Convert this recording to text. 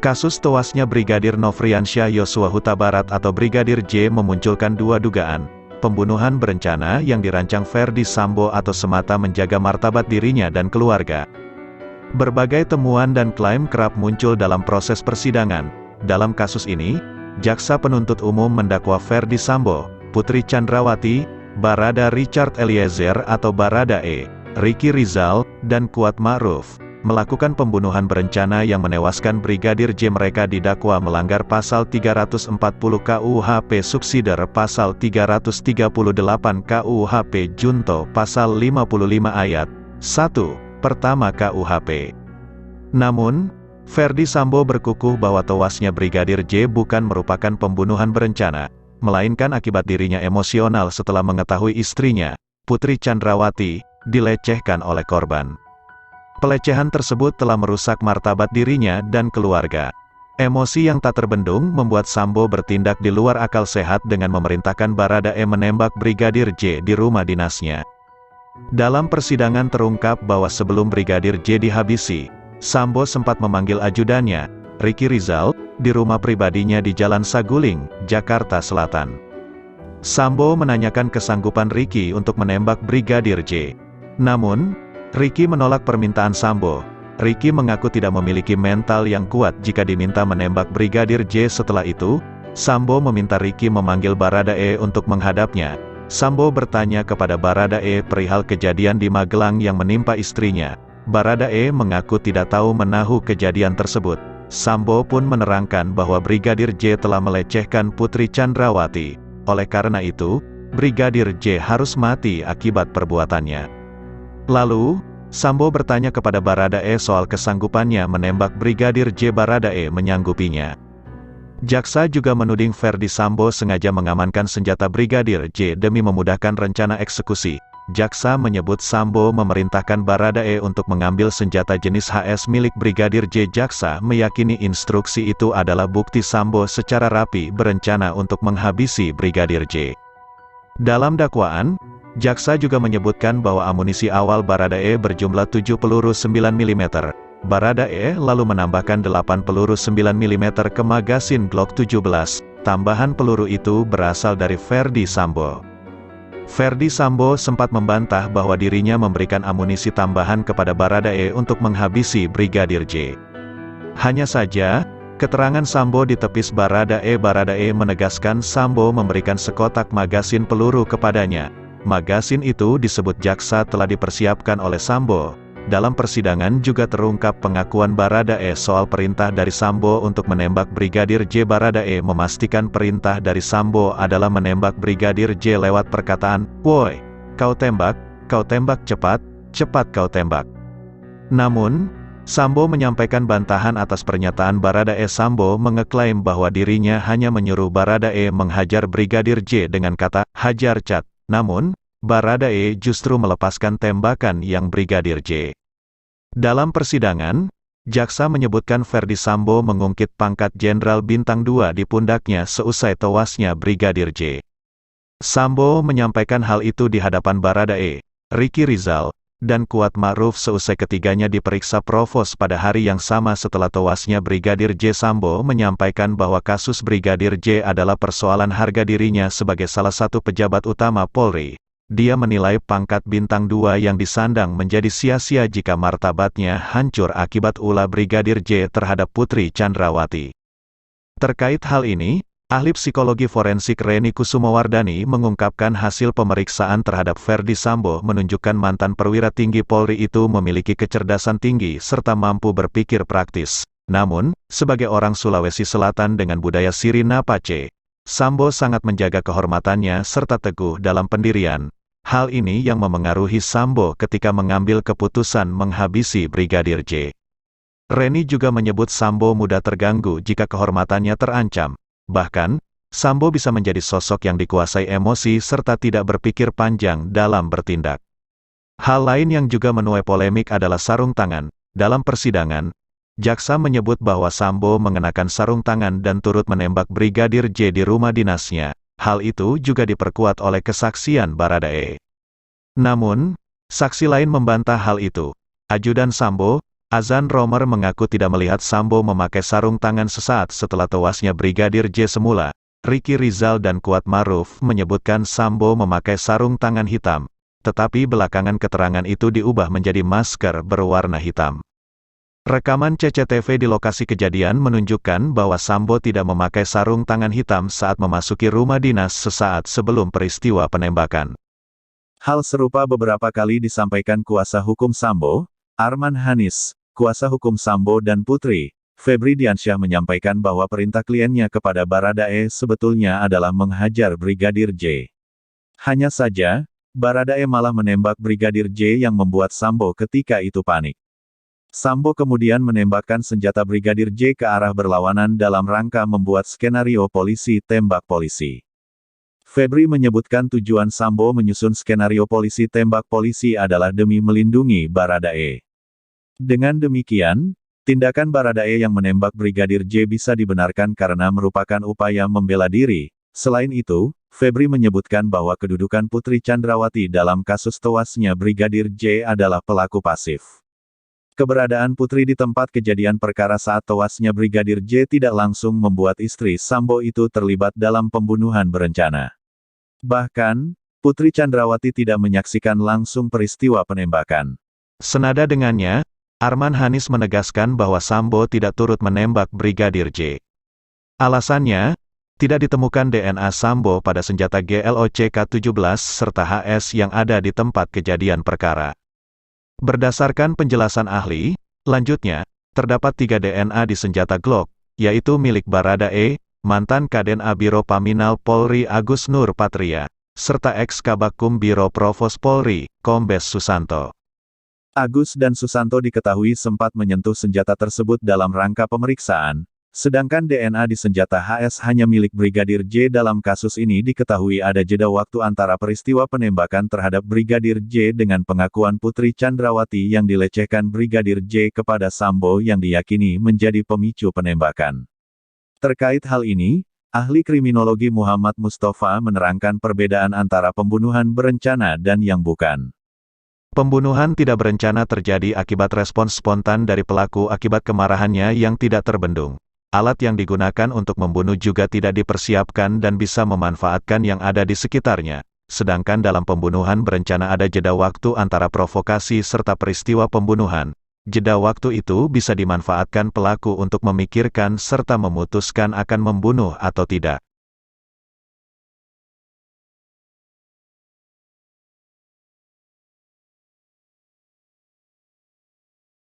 Kasus tewasnya Brigadir Nofriansyah Yosua Huta Barat atau Brigadir J memunculkan dua dugaan, pembunuhan berencana yang dirancang Ferdy Sambo atau semata menjaga martabat dirinya dan keluarga. Berbagai temuan dan klaim kerap muncul dalam proses persidangan. Dalam kasus ini, Jaksa Penuntut Umum mendakwa Ferdy Sambo, Putri Chandrawati, Barada Richard Eliezer atau Baradae, Ricky Rizal, dan Kuat Ma'ruf melakukan pembunuhan berencana yang menewaskan Brigadir J. Mereka didakwa melanggar pasal 340 KUHP subsidiar pasal 338 KUHP junto pasal 55 ayat 1 pertama KUHP. Namun, Ferdy Sambo berkukuh bahwa tewasnya Brigadir J bukan merupakan pembunuhan berencana, melainkan akibat dirinya emosional setelah mengetahui istrinya, Putri Chandrawati, dilecehkan oleh korban. Pelecehan tersebut telah merusak martabat dirinya dan keluarga. Emosi yang tak terbendung membuat Sambo bertindak di luar akal sehat dengan memerintahkan Baradae menembak Brigadir J di rumah dinasnya. Dalam persidangan terungkap bahwa sebelum Brigadir J dihabisi, Sambo sempat memanggil ajudannya, Ricky Rizal, di rumah pribadinya di Jalan Saguling, Jakarta Selatan. Sambo menanyakan kesanggupan Ricky untuk menembak Brigadir J. Namun, Ricky menolak permintaan Sambo. Ricky mengaku tidak memiliki mental yang kuat jika diminta menembak Brigadir J. Setelah itu, Sambo meminta Ricky memanggil Baradae untuk menghadapnya. Sambo bertanya kepada Baradae perihal kejadian di Magelang yang menimpa istrinya. Baradae mengaku tidak tahu menahu kejadian tersebut. Sambo pun menerangkan bahwa Brigadir J telah melecehkan Putri Chandrawati. Oleh karena itu, Brigadir J harus mati akibat perbuatannya. Lalu, Sambo bertanya kepada Baradae soal kesanggupannya menembak Brigadir J. Baradae menyanggupinya. Jaksa juga menuding Ferdy Sambo sengaja mengamankan senjata Brigadir J demi memudahkan rencana eksekusi. Jaksa menyebut Sambo memerintahkan Baradae untuk mengambil senjata jenis HS milik Brigadir J. Jaksa meyakini instruksi itu adalah bukti Sambo secara rapi berencana untuk menghabisi Brigadir J. Dalam dakwaan, Jaksa juga menyebutkan bahwa amunisi awal Baradae berjumlah 7 peluru 9 mm. Baradae lalu menambahkan 8 peluru 9 mm ke magasin Glock 17. Tambahan peluru itu berasal dari Ferdy Sambo. Ferdy Sambo sempat membantah bahwa dirinya memberikan amunisi tambahan kepada Baradae untuk menghabisi Brigadir J. Hanya saja, keterangan Sambo ditepis Baradae. Baradae menegaskan Sambo memberikan sekotak magasin peluru kepadanya. Magasin itu disebut jaksa telah dipersiapkan oleh Sambo. Dalam persidangan juga terungkap pengakuan Baradae soal perintah dari Sambo untuk menembak Brigadir J. Baradae memastikan perintah dari Sambo adalah menembak Brigadir J lewat perkataan, "Woi, kau tembak cepat, cepat kau tembak." Namun, Sambo menyampaikan bantahan atas pernyataan Baradae. Sambo mengeklaim bahwa dirinya hanya menyuruh Baradae menghajar Brigadir J dengan kata, "Hajar cat." Namun, Baradae justru melepaskan tembakan yang Brigadir J. Dalam persidangan, jaksa menyebutkan Ferdy Sambo mengungkit pangkat Jenderal Bintang 2 di pundaknya seusai tewasnya Brigadir J. Sambo menyampaikan hal itu di hadapan Baradae, Ricky Rizal, dan Kuat Ma'ruf seusai ketiganya diperiksa provos pada hari yang sama setelah tewasnya Brigadir J. Sambo menyampaikan bahwa kasus Brigadir J adalah persoalan harga dirinya sebagai salah satu pejabat utama Polri. Dia menilai pangkat Bintang 2 yang disandang menjadi sia-sia jika martabatnya hancur akibat ulah Brigadir J terhadap Putri Chandrawati. Terkait hal ini, ahli psikologi forensik Reni Kusumawardani mengungkapkan hasil pemeriksaan terhadap Ferdy Sambo menunjukkan mantan perwira tinggi Polri itu memiliki kecerdasan tinggi serta mampu berpikir praktis. Namun, sebagai orang Sulawesi Selatan dengan budaya Siri Napace, Sambo sangat menjaga kehormatannya serta teguh dalam pendirian. Hal ini yang memengaruhi Sambo ketika mengambil keputusan menghabisi Brigadir J. Reni juga menyebut Sambo mudah terganggu jika kehormatannya terancam. Bahkan, Sambo bisa menjadi sosok yang dikuasai emosi serta tidak berpikir panjang dalam bertindak. Hal lain yang juga menuai polemik adalah sarung tangan. Dalam persidangan, jaksa menyebut bahwa Sambo mengenakan sarung tangan dan turut menembak Brigadir J di rumah dinasnya. Hal itu juga diperkuat oleh kesaksian Baradae. Namun, Saksi lain membantah hal itu. Ajudan Sambo, Azan Romer mengaku tidak melihat Sambo memakai sarung tangan sesaat setelah tewasnya Brigadir J semula. Ricky Rizal dan Kuat Maruf menyebutkan Sambo memakai sarung tangan hitam, tetapi belakangan keterangan itu diubah menjadi masker berwarna hitam. Rekaman CCTV di lokasi kejadian menunjukkan bahwa Sambo tidak memakai sarung tangan hitam saat memasuki rumah dinas sesaat sebelum peristiwa penembakan. Hal serupa beberapa kali disampaikan kuasa hukum Sambo, Arman Hanis. Kuasa hukum Sambo dan Putri, Febri Diansyah menyampaikan bahwa perintah kliennya kepada Baradae sebetulnya adalah menghajar Brigadir J. Hanya saja, Baradae malah menembak Brigadir J yang membuat Sambo ketika itu panik. Sambo kemudian menembakkan senjata Brigadir J ke arah berlawanan dalam rangka membuat skenario polisi tembak polisi. Febri menyebutkan tujuan Sambo menyusun skenario polisi tembak polisi adalah demi melindungi Baradae. Dengan demikian, tindakan Baradae yang menembak Brigadir J bisa dibenarkan karena merupakan upaya membela diri. Selain itu, Febri menyebutkan bahwa kedudukan Putri Chandrawati dalam kasus tewasnya Brigadir J adalah pelaku pasif. Keberadaan Putri di tempat kejadian perkara saat tewasnya Brigadir J tidak langsung membuat istri Sambo itu terlibat dalam pembunuhan berencana. Bahkan, Putri Chandrawati tidak menyaksikan langsung peristiwa penembakan. Senada dengannya, Arman Hanis menegaskan bahwa Sambo tidak turut menembak Brigadir J. Alasannya, tidak ditemukan DNA Sambo pada senjata GLOCK-17 serta HS yang ada di tempat kejadian perkara. Berdasarkan penjelasan ahli, lanjutnya, terdapat 3 DNA di senjata Glock, yaitu milik Baradae, mantan Kaden Biro Paminal Polri Agus Nur Patria, serta ex-Kabakum Biro Provos Polri, Kombes Susanto. Agus dan Susanto diketahui sempat menyentuh senjata tersebut dalam rangka pemeriksaan, sedangkan DNA di senjata HS hanya milik Brigadir J. Dalam kasus ini diketahui ada jeda waktu antara peristiwa penembakan terhadap Brigadir J dengan pengakuan Putri Chandrawati yang dilecehkan Brigadir J kepada Sambo yang diyakini menjadi pemicu penembakan. Terkait hal ini, ahli kriminologi Muhammad Mustafa menerangkan perbedaan antara pembunuhan berencana dan yang bukan. Pembunuhan tidak berencana terjadi akibat respons spontan dari pelaku akibat kemarahannya yang tidak terbendung. Alat yang digunakan untuk membunuh juga tidak dipersiapkan dan bisa memanfaatkan yang ada di sekitarnya. Sedangkan dalam pembunuhan berencana ada jeda waktu antara provokasi serta peristiwa pembunuhan. Jeda waktu itu bisa dimanfaatkan pelaku untuk memikirkan serta memutuskan akan membunuh atau tidak.